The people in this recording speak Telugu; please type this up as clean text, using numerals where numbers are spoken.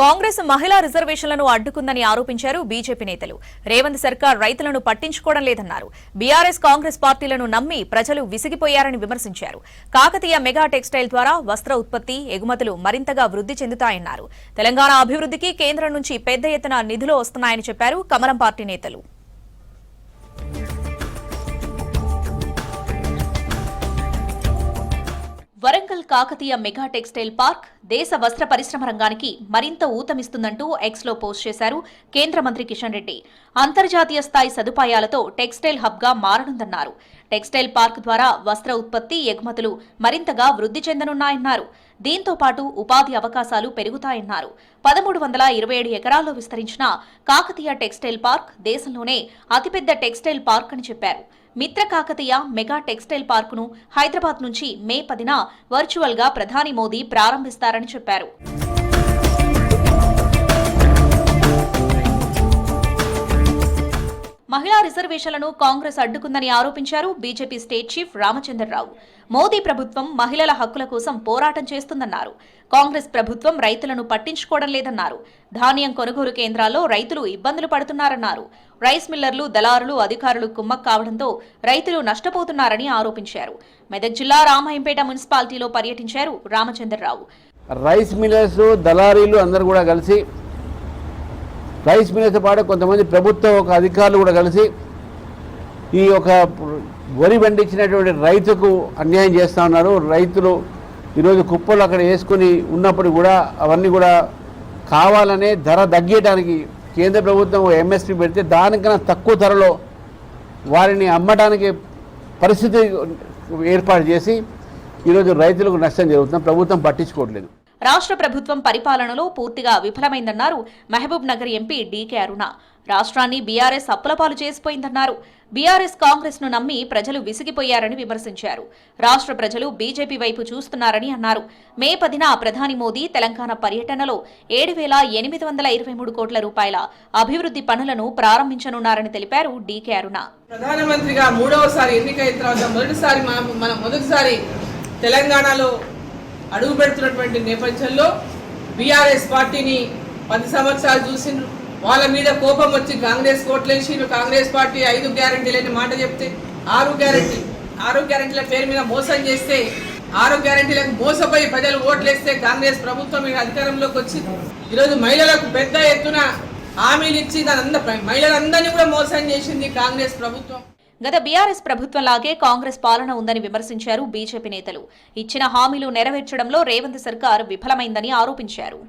కాంగ్రెస్ మహిళా రిజర్వేషన్లను అడ్డుకుందని ఆరోపించారు బీజేపీ నేతలు. రేవంత్ సర్కార్ రైతులను పట్టించుకోవడం లేదన్నారు. బీఆర్ఎస్ కాంగ్రెస్ పార్టీలను నమ్మి ప్రజలు విసిగిపోయారని విమర్శించారు. కాకతీయ మెగా టెక్స్టైల్ ద్వారా వస్త్ర ఉత్పత్తి, ఎగుమతులు మరింతగా వృద్ధి చెందుతాయన్నారు. తెలంగాణ అభివృద్ధికి కేంద్రం నుంచి పెద్ద ఎత్తున నిధులు వస్తున్నాయని చెప్పారు కమలం పార్టీ నేతలు. Warangal Kakatiya mega textile park దేశ వస్త్ర పరిశ్రమ రంగానికి మరింత ఊతమిస్తుందంటూ ఎక్స్లో పోస్ట్ చేశారు కేంద్ర మంత్రి కిషన్ రెడ్డి. అంతర్జాతీయ స్థాయి సదుపాయాలతో టెక్స్టైల్ హబ్గా మారనుందన్నారు. టెక్స్టైల్ పార్క్ ద్వారా వస్త్ర ఉత్పత్తి, ఎగుమతులు మరింతగా వృద్ధి చెందనున్నాయన్నారు. దీంతో పాటు ఉపాధి అవకాశాలు పెరుగుతాయన్నారు. 1327 ఎకరాల్లో విస్తరించిన కాకతీయ టెక్స్టైల్ పార్క్ దేశంలోనే అతిపెద్ద టెక్స్టైల్ పార్క్ అని చెప్పారు. మిత్ర కాకతీయ మెగా టెక్స్టైల్ పార్కును హైదరాబాద్ నుంచి మే 10న వర్చువల్ గా ప్రధాని మోదీ ప్రారంభిస్తారని చెప్పారు. మహిళా రిజర్వేషన్లను కాంగ్రెస్ అడ్డుకుందని ఆరోపించారు BJP state chief Ramachandrarao. Modi ప్రభుత్వం మహిళల హక్కుల కోసం పోరాటం చేస్తుందన్నారు. కాంగ్రెస్ ప్రభుత్వం రైతులను పట్టించుకోవడం లేదన్నారు. ధాన్యం కొనుగోలు కేంద్రాల్లో రైతులు ఇబ్బందులు పడుతున్నారన్నారు. రైస్ మిల్లర్లు, దళారులు, అధికారులు కుమ్మక్ కావడంతో రైతులు నష్టపోతున్నారని ఆరోపించారు. మెదక్ జిల్లా రామాయంపేట మున్సిపాలిటీలో పర్యటించారు రామచంద్రరావు. రైస్ మిల్లర్స్, దళారీలు అందరూ కూడా కలిసి, రైస్ మిల్లర్స్తో పాటు కొంతమంది ప్రభుత్వ అధికారులు కూడా కలిసి ఈ వరి పండించినటువంటి రైతుకు అన్యాయం చేస్తూ ఉన్నారు. రైతులు ఈరోజు కుప్పలు అక్కడ వేసుకుని ఉన్నప్పుడు కూడా అవన్నీ కూడా కావాలనే ధర తగ్గేయడానికి కేంద్ర ప్రభుత్వం ఎంఎస్పీ పెడితే దానికన్నా తక్కువ ధరలో వారిని అమ్మడానికి పరిస్థితి ఏర్పాటు చేసి ఈరోజు రైతులకు నష్టం జరుగుతుంది. ప్రభుత్వం పట్టించుకోవట్లేదు. రాష్ట్ర ప్రభుత్వం పరిపాలనలో పూర్తిగా విఫలమైందన్నారు మహబూబ్ నగర్ ఎంపీ డీకే అరుణ. రాష్ట్రాన్ని బీఆర్ఎస్ అప్పులపాలు చేసిపోయిందన్నారు. బీఆర్ఎస్ కాంగ్రెస్ ను నమ్మి ప్రజలు విసిగిపోయారని విమర్శించారు. రాష్ట్ర ప్రజలు బీజేపీ వైపు చూస్తున్నారని అన్నారు. మే 10న ప్రధాని మోదీ తెలంగాణ పర్యటనలో 7,823 కోట్ల రూపాయల అభివృద్ధి పనులను ప్రారంభించనున్నారని తెలిపారు డీకే అరుణ. ప్రధానమంత్రిగా మూడవసారి ఎన్నికైన తర్వాత మొదటిసారి తెలంగాణలో అడుగు పెడుతున్నటువంటి నేపథ్యంలో బీఆర్ఎస్ పార్టీని 10 సంవత్సరాలు చూసిండ్రు. వాళ్ళ మీద కోపం వచ్చి కాంగ్రెస్ కోట్లేసిండ్రు. కాంగ్రెస్ పార్టీ 5 గ్యారెంటీలని మాట చెప్తే 6 గ్యారెంటీల పేరు మీద మోసం చేస్తే 6 గ్యారెంటీలకు మోసపోయి ప్రజలు ఓట్లేస్తే కాంగ్రెస్ ప్రభుత్వం అధికారంలోకి వచ్చింది. ఈరోజు మహిళలకు పెద్ద ఎత్తున హామీలు ఇచ్చి మహిళలందరినీ కూడా మోసం చేసింది కాంగ్రెస్ ప్రభుత్వం. గత బీఆర్ఎస్ ప్రభుత్వంలాగే కాంగ్రెస్ పాలన ఉందని విమర్శించారు బీజేపీ నేతలు. ఇచ్చిన హామీలు నెరవేర్చడంలో రేవంత్ సర్కార్ విఫలమైందని ఆరోపించారు.